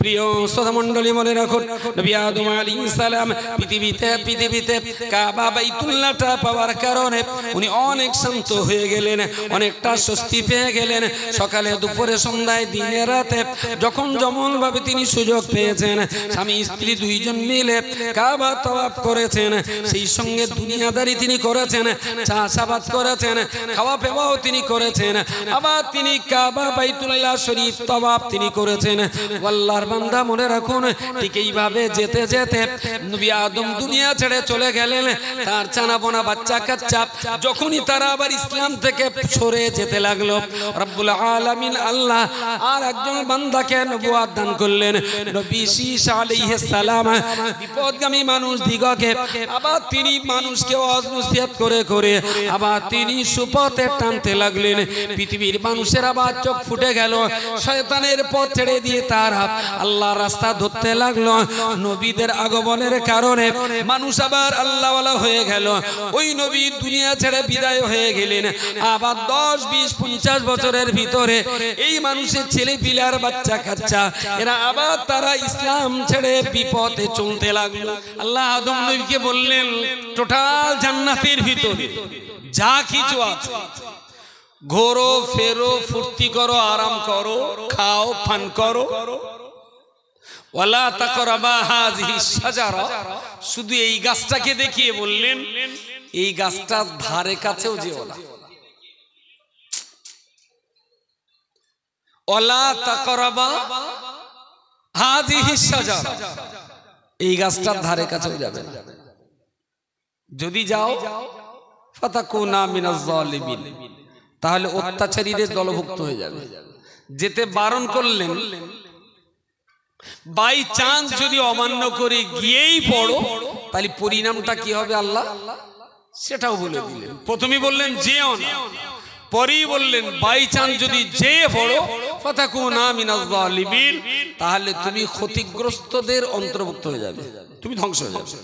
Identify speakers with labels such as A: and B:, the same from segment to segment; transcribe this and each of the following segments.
A: প্রিয় শ্রোতা মণ্ডলী, মনে রাখুন নবী আদম আলাইহিস সালাম পৃথিবীতে কাবা বাইতুল্লাহটা পাওয়ার কারণে উনি অনেক শান্ত হয়ে গেলেন, অনেকটা স্বস্তি পেয়ে গেলেন। সকালে দুপুরে সন্ধ্যায় দিনে রাতে যখন যেমনভাবে তিনি সুযোগ পেয়েছেন, স্বামী স্ত্রী দুইজন মিলে কাবা তওয়াফ করেছেন। সেই সঙ্গে দুনিয়াদারি তিনি করেছেন, চাষাবাদ করেছেন, খাওয়া পেওয়াও তিনি করেছেন। আবার তিনি কাবা বাইতুল্লাহ শরীফ তওয়াফ তিনি করেছেন। আল্লাহর বান্দা, মনে রাখুন, ঠিক এইভাবে যেতে যেতে নবী আদম দুনিয়া ছেড়ে চলে গেলেন। তার চানাবোনা বাচ্চা কাচ্চা যখনই তারা আবার ইসলাম থেকে সরে যেতে লাগলো, রব্বুল আলামিন আল্লাহ আর একজন বান্দাকে নবুয়ত দান করলেন, নবী ঈসা আলাইহিস সালাম। বিপদগামী মানুষ দিগকে আবার তিনি মানুষকে ওয়াজ নসিহত করে করে আবার তিনি সুপথে টানতে লাগলেন। পৃথিবীর মানুষের আবার চোখ ফুটে গেল, শয়তানের পথ ছেড়ে দিয়ে তারা আল্লাহর রাস্তা ধরতে লাগলো। নবীদের আগমনের কারণে মানুষ আবার আল্লাহওয়ালা হয়ে গেল। ওই নবী দুনিয়া ছেড়ে বিদায় হয়ে গেলেন। আবার 10, 20, 50 বছরের ভিতরে এই মানুষের ছেলে পিলার বাচ্চা কাচ্চা এরা আবার তারা ইসলাম ছেড়ে বিপথে চলতে লাগলো। আল্লাহ আদম নবীকে বললেন, টোটাল জান্নাতের ভিতরে যা কিছু আছে ঘোরো ফেরো, ফুর্তি করো, আরাম করো, খাও, পান করো, ওয়ালা তাকরাবা হাযিহি শাজারা, শুধু এই গাছটাকে দেখিয়ে বললেন এই গাছটার ধারে কাছেও যেও না। ওয়ালা তাকরাবা হাযিহি শাজারা, এই গাছটার ধারে কাছেও যাবে না। যদি যাও ফাতাকুনা মিনাজ জালিমিন, তাহলে অত্যাচারীদের দলভুক্ত হয়ে যাবে। যেতে বারণ করলেন, বাই চান্স যদি অমান্য করে গিয়েই পড়ো তাহলে পরিণামটা কি হবে আল্লাহ সেটাও বলে দিলেন। প্রথমে বললেন যেও না, পরেই বললেন বাই চান্স যদি যেয়ে পড়ো ফাতাকুনা মিনাজ জালিমিন, তাহলে তুমি ক্ষতিগ্রস্তদের অন্তর্ভুক্ত হয়ে যাবে, তুমি ধ্বংস হয়ে যাবে।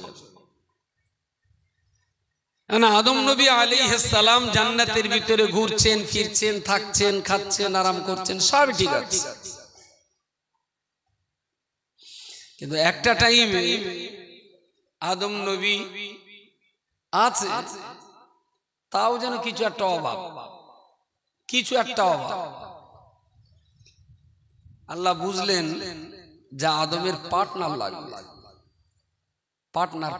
A: আদম নবী আলাইহিস সালাম জান্নাতের ভিতরে ঘুরছেন, ফিরছেন, থাকছেন, খাচ্ছেন, আরাম করছেন, সব ঠিক আছে। কিন্তু একটা টাইমে আদম নবী আছে, তাও যেন কিছু একটা অভাব, কিছু একটা অভাব। আল্লাহ বুঝলেন যে আদমের পার্টনার লাগবে, পার্টনার।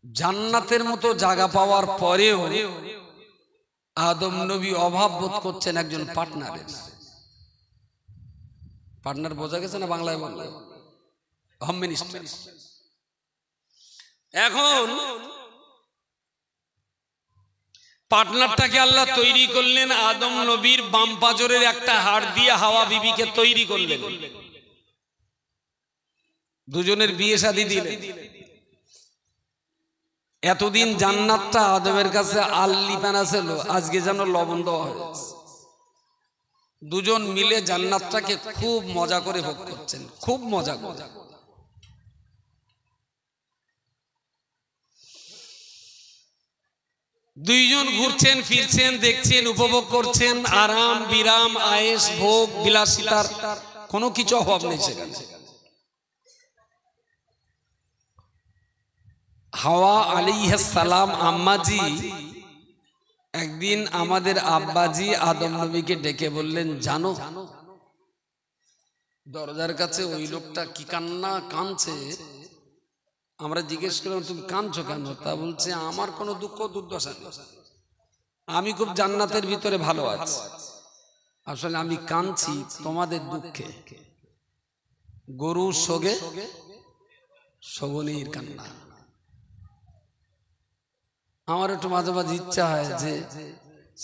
A: জান্নাতের মতো জায়গা পাওয়ার পরেও আদম নবী অভাব বোধ করছেন একজন পার্টনারের। পার্টনার বোঝা গেছে না বাংলায়? বললে হোম মিনিস্টার। এখন পার্টনারটাকে আল্লাহ তৈরি করলেন আদম নবীর বাম পাজরের একটা হাড় দিয়ে হাওয়া বিবিকে তৈরি করলেন। দুজনের বিয়ে শাদী দিলেন। এতদিন জান্নাতটা আদমের কাছে আল্লিপানা ছিল, আজকে যেন লবণ দেওয়া হয়েছে। দুজন মিলে জান্নাতটাকে খুব মজা করে ভোগ করছেন, খুব মজা করে। দুইজন ঘুরছেন, ফিরছেন, দেখছেন, উপভোগ করছেন, আরাম বিরাম, আয়েশ, ভোগ, বিলাসিতার কোনো কিছু অভাব নেই সেখানে। হাওয়া আলাইহিস সালাম আম্মাজি একদিন আমাদের আব্বাজি আদম নবীকে ডেকে বললেন, জানো দরজার কাছে ওই লোকটা কি কাঁদছে। আমরা জিজ্ঞেস করলাম, তুমি কাঁদছো কেন? তা বলছে, আমার কোনো দুঃখ দুর্দশা নেই, আমি খুব জান্নাতের ভিতরে ভালো আছি। আসলে আমি কাঁদছি তোমাদের দুঃখে। গরু শোগে শোভনীর কান্না। আমার একটু মাঝে মাঝে ইচ্ছা হয় যে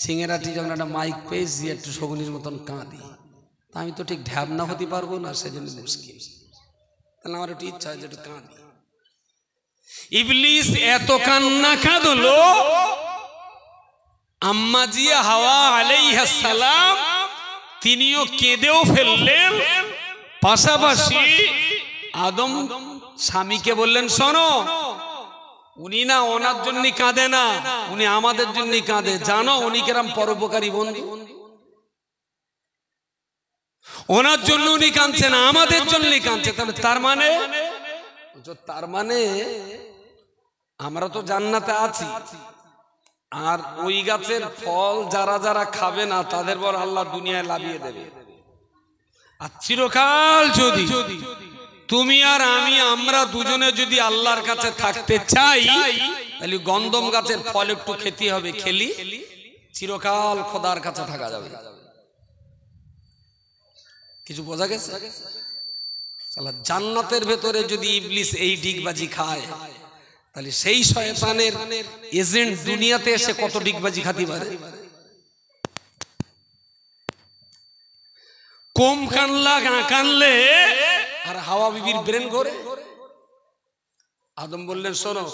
A: সিংহেরাটি যখন একটা মাইক পেয়েছি একটু শগুনির মতন কাঁদি। তা আমি তো ঠিক ঢ্যাবনা হতে পারবো না, সেজন্য মুশকিল। তাহলে আমার একটু ইচ্ছা হয় যে একটু কাঁদি। ইবলিস এত কান্না কাঁদলো, আম্মাজি হাওয়া আলাইহিস সালাম তিনিও কেঁদেও ফেললেন। পাশাপাশি আদম স্বামীকে বললেন, শোনো, উনি না ওনার জন্য কাঁদে না, উনি আমাদের জন্য কাঁদে। জানো উনি কিরম পরোপকারী বন্ধু? ওনার জন্য উনি কাঁদছেন, আমাদের জন্য কাঁদছে। তাহলে তার মানে আমরা তো জান্নাতে আছি, আর ওই গাছের ফল যারা যারা খাবে না তাদের পর আল্লাহ দুনিয়ায় লাভিয়ে দেবে। আর চিরকাল যদি তুমি আর আমরা দুজনে যদি আল্লাহর কাছে থাকতে চাই, তাহলে গন্ধম গাছের ফল একটু খেতে হবে, খেলি চিরকাল খোদার কাছে থাকা যাবে। কিছু বোঝা গেছে? জান্নাতের ভেতরে যদি ইবলিস এই ডিগবাজি খায়, তাহলে সেই শয়তানের এজেন্ট দুনিয়াতে এসে কত ডিগবাজি খাতে পারে। কম কানলে আর হাওয়া বিবির ব্রেন ঘোরে। আদম বললেন, শোনো,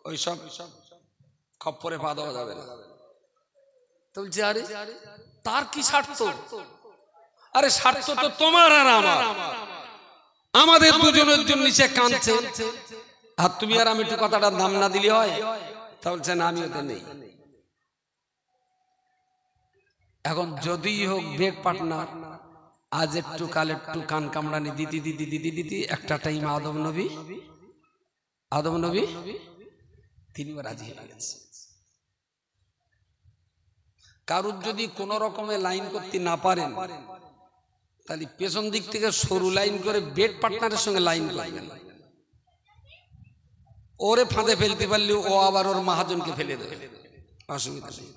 A: ওই সব খপ্পরে পা দেওয়া যাবে না। বলছে, আরে তার কি স্বার্থ? আরে স্বার্থ তো তোমার আর আমার, আমাদের দুজনের জন্য নিচে কাঁদছে, আর তুমি আর আমি একটু কথাটা দাম না দিলে হয়? তা বলছে, না, আমি ওতে নেই। এখন যদি হোক বেড পার্টনার, আজ একটু কাল একটু কান কামড়ানি দিদি দিদি দিদি দিদি, একটা টাইম আদম নবী তিনিও রাজি হয়ে গেছে। কারুর যদি কোন রকমের লাইন করতে না পারেন, তাহলে পেছন দিক থেকে সরু লাইন করে বেড পার্টনারের সঙ্গে লাইন করবেন। ওরে ফাঁদে ফেলতে পারলে ও আবার ওর মহাজনকে ফেলে দেবে, অসুবিধা নেই।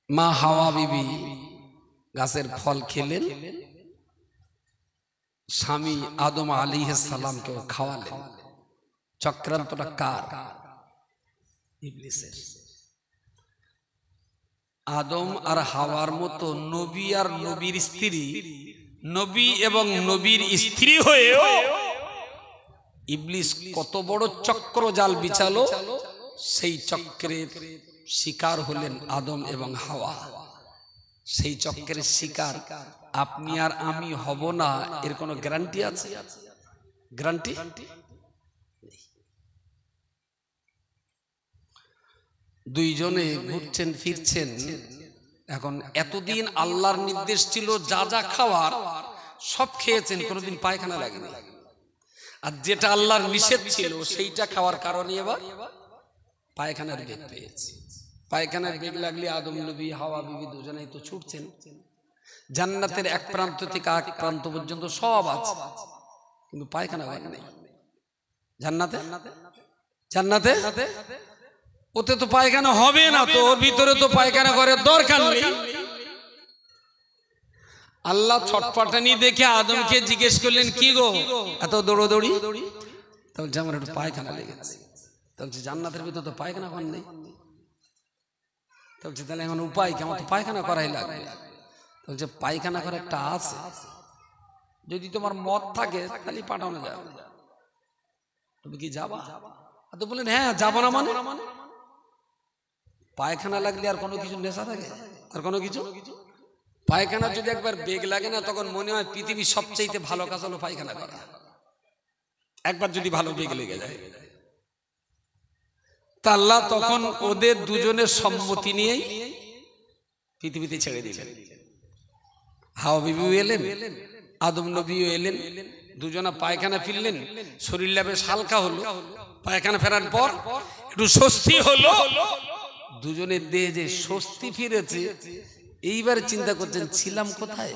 A: মা হাওয়া বিবি গাছের ফল খেলেন, স্বামী আদম আলাইহিস সালামকে খাওয়ালেন। চক্রান্তটা কার? ইবলিসের। আদম আর হাওয়ার মতো নবী আর নবীর স্ত্রী, নবী এবং নবীর স্ত্রী হয়েও ইবলিস কত বড় চক্র জাল বিছালো, সেই চক্রের শিকার হলেন আদম এবং হাওয়া। সেই চক্রের শিকার আপনি আর আমি হব না, এর কোনো গ্যারান্টি আছে? গ্যারান্টি? দুইজনে ঘুরছেন ফিরছেন। এখন এতদিন আল্লাহর নির্দেশ ছিল যা যা খাওয়ার সব খেয়েছেন, কোনোদিন পায়খানা লাগেনি। আর যেটা আল্লাহর নিষেধ ছিল সেইটা খাওয়ার কারণে এবার পায়খানার বেগ পেয়েছে। পায়খানার বেগ লাগলে আদম নবী হাওয়া বিবি দুজনেই তো ছুটছেন। জান্নাতের এক প্রান্ত থেকে এক প্রান্ত পর্যন্ত সব আছে, কিন্তু পায়খানা ঘর নেই। জান্নাতে ওতে তো পায়খানা হবে না, তো ওর ভিতরে তো পায়খানা করার দরকার নেই। আল্লাহ ছটফটানি দেখে আদমকে জিজ্ঞেস করলেন, কি গো এত দৌড়োদৌড়ি? বলছে, আমার একটু পায়খানা লেগেছে। বলছে, জান্নাতের ভিতরে তো পায়খানা ঘর নেই। বলছে, তাহলে এখন উপায় কি? আমার তো পায়খানা করাই লাগবে। বলছে, পায়খানা করে একটা আছে, যদি তোমার মত থাকে তাহলে পাঠানো যাবে। তুমি কি যাবা? তো বললেন, হ্যাঁ যাবো না। মানে পায়খানা লাগলে আর কোনো কিছু নেশা থাকে? আর কোনো কিছু? পায়খানা যদি একবার বেগ লাগে না, তখন মনে হয় পৃথিবীর সবচেয়ে ভালো কাজ হলো পায়খানা করা। একবার যদি ভালো বেগ লেগে যায়, তা আল্লাহ তখন ওদের দুজনের সম্মতি নিয়েই পৃথিবীতে ছেড়ে দিলেন। হাওয়া বিবিও এলেন, আদম নবীও এলেন, দুজনা পায়খানা ফিরলেন, শরীরটা বেশ হালকা হলো। পায়খানা ফেরার পর একটু স্বস্তি হলো। দুজনের দেহে যে স্বস্তি ফিরেছে, এইবার চিন্তা করছেন, ছিলাম কোথায়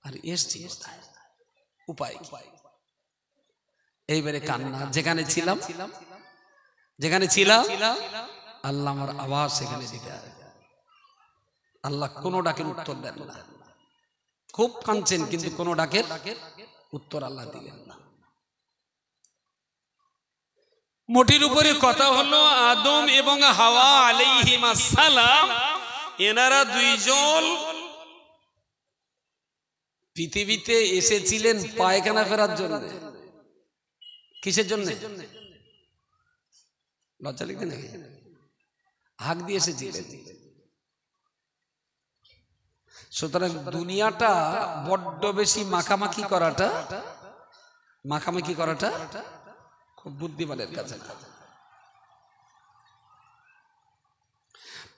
A: আর এসছি কোথায়, উপায় কি? এইবারে কান্না। যেখানে ছিলাম আল্লাহ আমার আওয়াজ সেখানে দিতে হবে। আল্লাহ কোনো ডাকের উত্তর দেন না। খুব কাঁদছেন, কিন্তু কোনো ডাকের উত্তর আল্লাহ দিলেন না। মোটির উপরে কথা হলো, আদম এবং হাওয়া আলাইহিস সালাম এনারা দুইজন পৃথিবীতে এসেছিলেন পায়খানা ফেরার জন্য। কিসের জন্য? লজ্জা লিখতে নাকি? হাঁক দিয়ে এসেছিলেন। সুতরাং দুনিয়াটা বড্ড বেশি মাখামাখি করাটা খুব বুদ্ধিমানের কাছে না।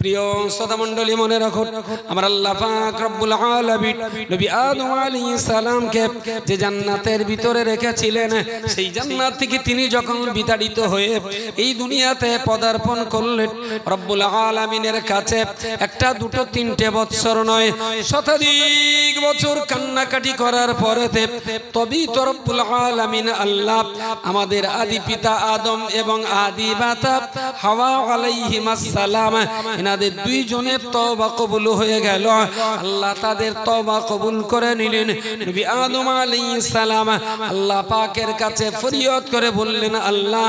A: প্রিয় শ্রোতা মণ্ডলী, মনে রাখো আমার আল্লাহ পাক রব্বুল আলামিন নবী আদম আলাইহিস সালামকে যে জান্নাতের ভিতরে রেখেছিলেন, সেই জান্নাত থেকে তিনি যখন বিতাড়িত হয়ে এই দুনিয়াতে পদার্পণ করলেন, রব্বুল আলামিনের কাছে একটা দুটো তিনটে বছর নয়, শতাধিক বছর কান্নাকাটি করার পরেতে তবেই তো রব্বুল আলামিন আল্লাহ আমাদের আদি পিতা আদম এবং আদি মাতা হাওয়া আলাইহিস সালাম এনাদের দুইজনের তওবা কবুল হয়ে গেল। আল্লাহ তাদের তওবা কবুল করে নিলেন। নবী আদম আলাইহিস সালাম আল্লাহ পাকের কাছে ফরিয়াদ করে বললেন, আল্লাহ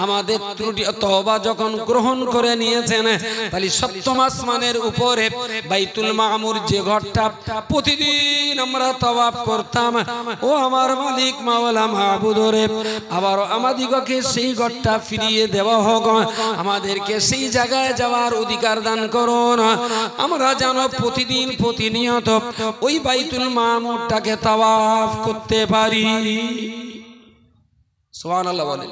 A: আমাদের ত্রুটি তওবা যখন গ্রহণ করে নিয়েছেন, তাহলে সপ্তম আসমানের উপরে বাইতুল মামুর যে ঘরটা প্রতিদিন আমরা তওয়াফ করতাম, ও আমার মালিক মাওলা মাবুদরে আবার আমাদিগকে সেই ঘরটা ফিরিয়ে দেওয়া হোক, আমাদেরকে সেই জায়গায় যাওয়ার অধিকার দান করুন, আমরা যেন প্রতিদিন প্রতিনিয়ত ওই বাইতুল মামুরটাকে তাওয়াফ করতে পারি। সুবহানাল্লাহ বলেন।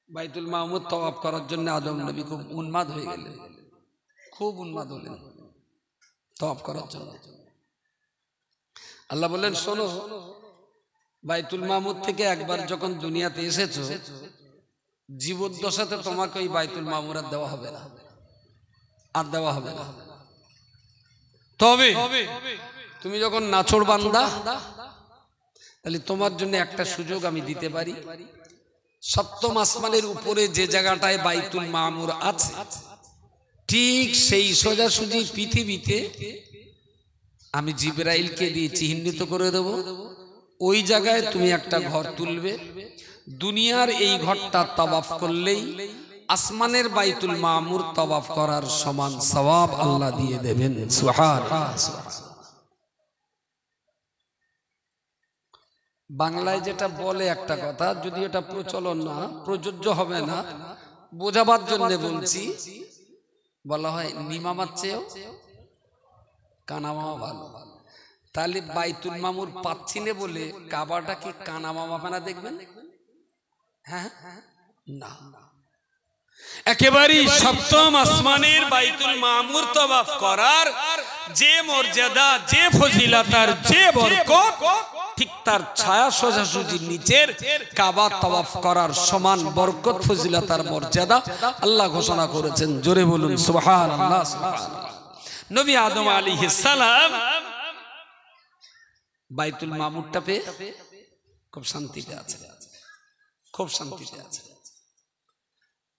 A: বাইতুল মামুর তাওয়াফ করার জন্য আদম নবী খুব উন্মাদ হয়ে গেলেন, খুব উন্মাদ হলেন তাওয়াফ করার জন্য। আল্লাহ বললেন, শোনো, বাইতুল মামুর থেকে একবার যখন দুনিয়াতে এসেছো, জীবদ্দশাতে তোমাকে ওই বাইতুল মামুর আর দেওয়া হবে না, আর দেওয়া হবে না। তবে তুমি যখন নাছোড় বান্দা, তাহলে তোমার জন্য একটা সুযোগ আমি দিতে পারি। সপ্তম আসমানের উপরে যে জায়গাটায় বাইতুল মামুর আছে, ঠিক সেই সোজাসুজি পৃথিবীতে আমি জিবরাইলকে দিয়ে চিহ্নিত করে দেব। ওই জায়গায় তুমি একটা ঘর তুলবে, দুনিয়ার এই ঘরটা তাওয়াফ করলেই আসমানের বাইতুল মামুর তাওয়াফ করার সমান সওয়াব আল্লাহ দিয়ে দেবেন। সুবহানাল্লাহ। বাংলায় যেটা বলে একটা কথা, যদি এটা প্রচলন না, প্রযোজ্য হবে না, বোঝাবার জন্য বলছি, বলা হয় নিমামার চেয়েও কানামামা ভালো। তাহলে বাইতুল মামুর পাচ্ছি না বলে কাবাটা কি কানামামা বানা দেখবেন? হ্যাঁ না, একেবারেই সপ্তম আসমানের বাইতুল মামুর তাওয়াফ করার যে মর্যাদা, যে ফজিলাতার, যে বরকত, ঠিক তার ছায়া সোজাসুজি নিচের কাবা তাওয়াফ করার সমান বরকত, ফজিলাতার মর্যাদা আল্লাহ ঘোষণা করেছেন। জোরে বলুন সুবহানাল্লাহ। নবী আদম আলাইহিস সালাম বাইতুল মামুরটা পেয়ে খুব শান্তিতে আছে, খুব শান্তিতে আছে।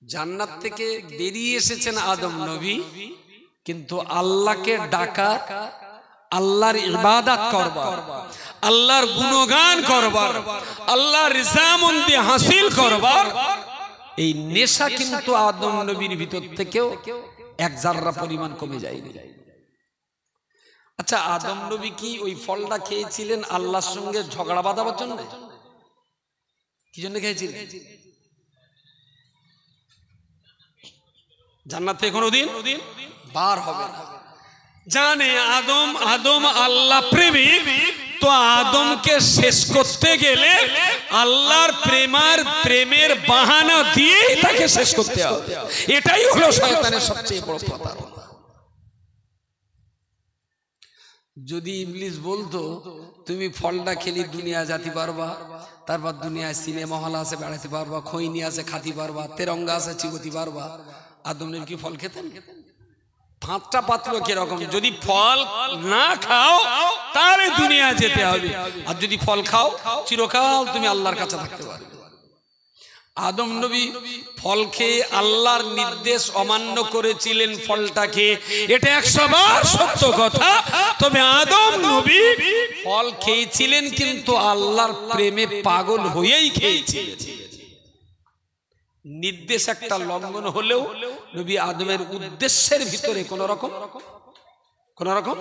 A: জান্নাত থেকে বেরিয়ে এসেছেন আদম নবী, কিন্তু আল্লাহকে ডাকা, আল্লাহর ইবাদত করবার, আল্লাহর গুণগান করবার, আল্লাহর রিজামন্দি হাসিল করবার এই নেশা কিন্তু আদম নবীর ভিতর থেকেও এক জাররা পরিমাণ কমে যায়নি। আচ্ছা, আদম নবী কি ওই ফলটা খেয়েছিলেন আল্লাহর সঙ্গে ঝগড়া বাঁধাবার জন্য? কি জন্য খেয়েছিলেন? জান্নাত থেকে কোনোদিন বার হবে না। জানে আদম আল্লাহ প্রেমিক, তো আদমকে শেষ করতে গেলে আল্লাহর প্রেমের বাহানা দিয়ে তাকে শেষ করতে হবে। এটাই হলো শয়তানের সবচেয়ে বড় প্রতারণা। যদি ইবলিস বলতো তুমি ফলটা খেলি দুনিয়া যেতে পারবা, তারপর দুনিয়ায় সিনেমা হল আছে বেড়াতে পারবা, খৈনি আছে খাতি পারবা, তেরঙ্গা আছে চিবতি পারবা, আদম নবী কি ফল খেতেন? ফাঁদটা পাতলো কিরকম, যদি ফল না খাও তাহলে দুনিয়া যেতে হবে, আর যদি ফল খাও চিরকাল তুমি আল্লাহর কাছে থাকতে পারবে। আদম নবী ফল খেয়ে আল্লাহর নির্দেশ অমান্য করেছিলেন ফলটাকে, এটা 100 বার সত্য কথা। তবে আদম নবী ফল খেয়েছিলেন কিন্তু আল্লাহর প্রেমে পাগল হয়েই খেয়েছিলেন। নির্দেশ একটা লঙ্ঘন হলেও নবী আদমের উদ্দেশ্যের ভিতরে কোন রকম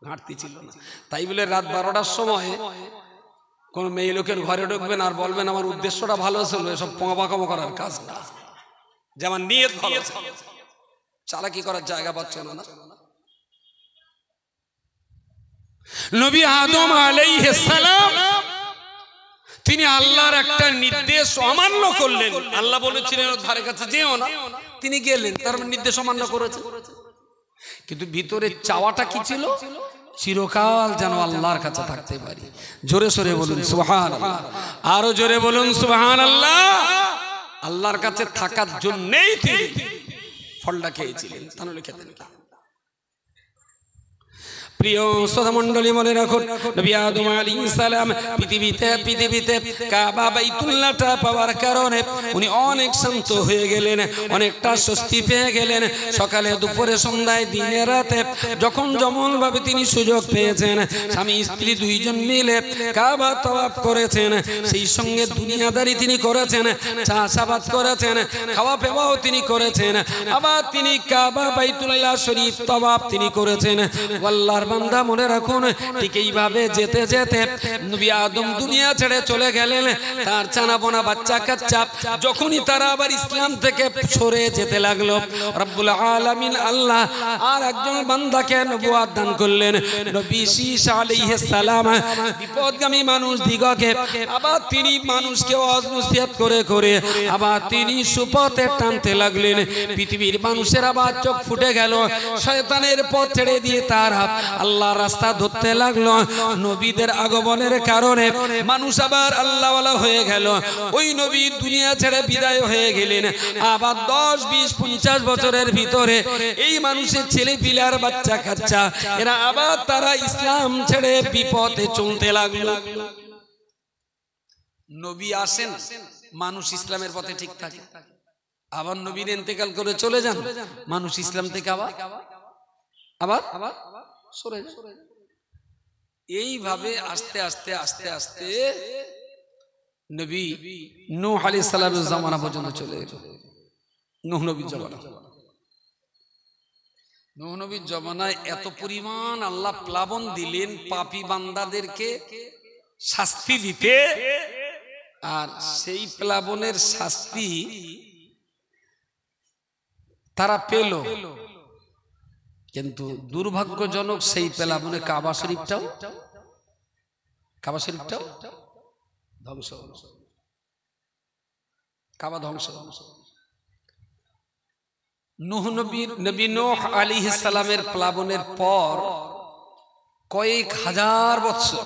A: ঘাটতি ছিল না। তাই বলে রাত 12টার সময় কোন মেয়ে লোকের ঘরে ঢুকবেন আর বলবেন আমার উদ্দেশ্যটা ভালো ছিল, এসব পোঙাপাকামো করার কাজ না। যেমন নিয়ত ভালো, চালাকি করার জায়গা পাচ্ছ না। নবী আদম আলাইহিস সালাম তিনি আল্লাহর একটা নির্দেশ অমান্য করলেন। আল্লাহ বলেছিলেন ওর ধারে কাছে যেও না, তিনি গেলেন, তার নির্দেশ অমান্য করেছেন, কিন্তু ভিতরে চাওয়াটা কি ছিল? চিরকাল যেন আল্লাহর কাছে থাকতে পারি। জোরে সোরে বলুন সুবহানাল্লাহ, আরো জোরে বলুন সুবহানাল্লাহ। আল্লাহর কাছে থাকার জন্যই তিনি ফলটা খেয়েছিলেন, তাহলে খেতেন না। প্রিয় শ্রোতা মণ্ডলী, মনে রাখুন নবী আদম আলাইহিস সালাম পৃথিবীতে কাবা বাইতুল্লাহটা পাওয়ার কারণে উনি অনেক শান্ত হয়ে গেলেন, অনেকটা স্বস্তি পেয়ে গেলেন। সকালে দুপুরে সন্ধ্যায় দিনে রাতে যখন যেমন ভাবে তিনি সুযোগ পেয়েছেন, স্বামী স্ত্রী দুইজন মিলে কাবা তাওয়াফ করেছেন, সেই সঙ্গে দুনিয়াদারি তিনি করেছেন, চাষাবাদ করেছেন, খাওয়া পেওয়াও তিনি করেছেন, আবার তিনি কাবা বাইতুল্লাহ শরীফ তাওয়াফ তিনি করেছেন। আল্লাহর বান্দা মনে রাখুন, ঠিক এইভাবে যেতে যেতে নবী আদম দুনিয়া ছেড়ে চলে গেলেন। তার চানাবোনা বাচ্চা কাচ্চা যখনই তারা আবার ইসলাম থেকে সরে যেতে লাগলো, রব্বুল আলামিন আল্লাহ আর একজন বান্দাকে নবুয়ত দান করলেন, নবী ঈসা আলাইহিস সালাম। বিপদগামী মানুষ দিগকে আবার তিনি মানুষকে ওয়াজ নসিহত করে করে আবার তিনি সুপথে টানতে লাগলেন। পৃথিবীর মানুষের আবার চোখ ফুটে গেল, শয়তানের পথ ছেড়ে দিয়ে তারা আল্লাহ রাস্তা ধরতে লাগলো। নবীদের আগমনের কারণে মানুষ আবার আল্লাহওয়ালা হয়ে গেল। ওই নবী দুনিয়া ছেড়ে বিদায় হয়ে গেলেন। আবার 10, 20, 50 বছরের ভিতরে এই মানুষের ছেলে পিলার বাচ্চা কাচ্চা এরা আবার তারা ইসলাম ছেড়ে বিপথে চলতে লাগলো। নবী আসেন, মানুষ ইসলামের পথে ঠিক থাকে। আবার নবীর ইন্তেকাল করে চলে যান, মানুষ ইসলাম থেকে আবার সরে যায়। এইভাবে আস্তে আস্তে আস্তে আস্তে নবী নূহ আলাইহিস সালামের জামানা পর্যন্ত চলে গেল। নূহ নবীর জামানা, নূহ নবীর জামানায় এত পরিমাণ আল্লাহ প্লাবন দিলেন পাপী বান্দাদেরকে শাস্তি দিতে, আর সেই প্লাবনের শাস্তি তারা পেল, কিন্তু দুর্ভাগ্যজনক সেই প্লাবনে কাবা শরীফটাও ধ্বংস, কাবা ধ্বংস। নবী নূহ আলাইহিস সালামের প্লাবনের পর কয়েক হাজার বছর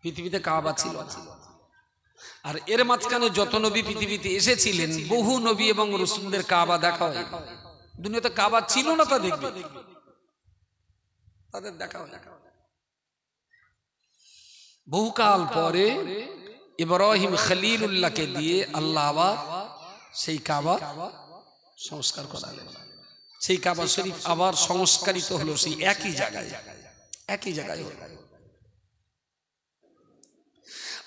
A: পৃথিবীতে কাবা ছিল না। আর এর মাঝখানে যত নবী পৃথিবীতে এসেছিলেন, বহু নবী এবং রাসূলদের কাবা দেখা হয়। দুনিয়াতে কাবা ছিল না, তা দেখবে তাদের দেখা হয়। বহুকাল পরে ইব্রাহিম খলিলুল্লাহকে দিয়ে আল্লাহ আবার সেই কাবা সংস্কার করালেন। সেই কাবা শরীফ আবার সংস্কারিত হলো সেই একই জায়গায় হলো।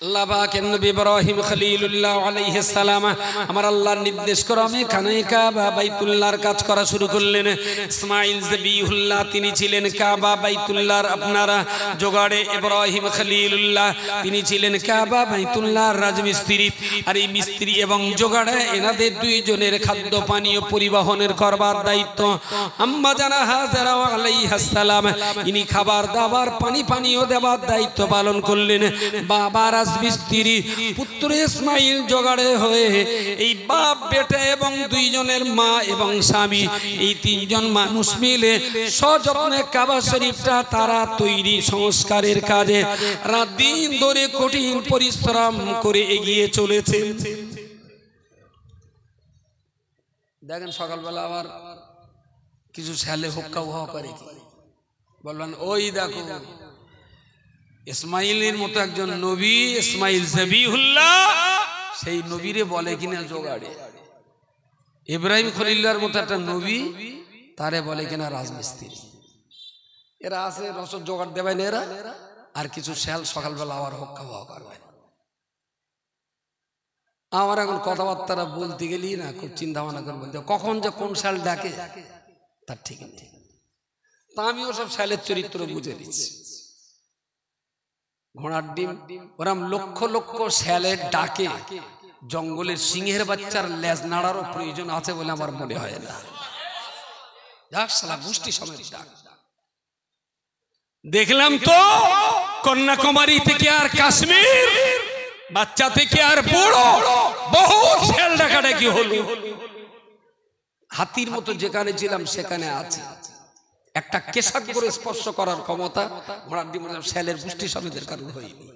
A: আল্লাহ পাকের নবী ইব্রাহিম খলিলুল্লাহ আলাইহিস সালাম আমার আল্লাহর নির্দেশ ক্রমে খানে কাবা বাইতুল্লাহর কাজ করা শুরু করলেন। ইসমাইল জবিহুল্লাহ তিনি ছিলেন কাবা বাইতুল্লাহর আপনারা জোগাড়ে, ইব্রাহিম খলিলুল্লাহ তিনি ছিলেন কাবা বাইতুল্লাহর রাজমিস্ত্রি। আর এই মিস্ত্রি এবং জোগাড়ে এনাদের দুইজনের খাদ্য পানীয় পরিবহনের করবার দায়িত্ব আম্মা জানা হাজেরা আলাইহিস সালাম। ইনি খাবার দাবার পানি পানীয় দেওয়ার দায়িত্ব পালন করলেন। বাবা মিস্ত্রি, পুত্র ইসমাইল জোগাড়ে হয়ে এই বাপ বেটা এবং দুইজনের মা এবং স্বামী, এই তিনজন মানুষ মিলে সযত্নে কাবা শরীফটা তারা তৈরি সংস্কারের কাজে রাত দিন ধরে কঠিন পরিশ্রম করে এগিয়ে চলেছে। দেখেন সকালবেলা আবার কিছু ছেলে হুক্কা উহা করে, বলবেন ওই দেখো ইসমাইলের মতো একজন নবী, ইসমাইল জবিহুল্লাহ, সেই নবীরে বলে কিনা জোগাড়ে। ইব্রাহিম খলিলুল্লাহর মতো একটা নবী, তারে বলে কিনা রাজমিস্ত্রি। এরা আছে রসদ জোগাড় দেবেন এরা, আর কিছু শেল সকালবেলা আবার হক্কা হওয়া করবেন। আমার এখন কথাবার্তা বলতে গেলি না খুব চিন্তা ভাবনা করবেন কখন যে কোন শেল ডাকে তার ঠিক নেই। তা আমিও সব শেলের চরিত্র বুঝে দিচ্ছি। ঘোড়ার ডিম ওরম লক্ষ লক্ষ শেলের ডাকে জঙ্গলের সিংহের বাচ্চার লেজ নাড়ারও প্রয়োজন আছে বলে আমার মনে হয় না। গোষ্ঠী সমেত ডাক দেখলাম তো, কন্যাকুমারী থেকে আর কাশ্মীর, বাচ্চা থেকে আর বড়, বহু শেল ডাকাডাকি হলো। হাতির মতো যেখানে ছিলাম সেখানে আছে। একটা কেশাক করে স্পর্শ করার ক্ষমতা ঘোড়ার ডিম শ্যালের পুষ্টি সমেতের কারণ হয়নি।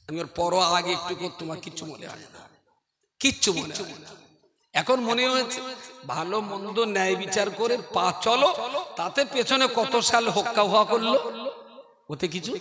A: আমি ওর পর আগে একটু তোমার কিচ্ছু মনে হয় না, কিচ্ছু মনে হয় না। এখন মনে হয়েছে ভালো মন্দ ন্যায় বিচার করে পা চলো, তাতে পেছনে কত সাল হোক্কা হওয়া করলো, ওতে কিছু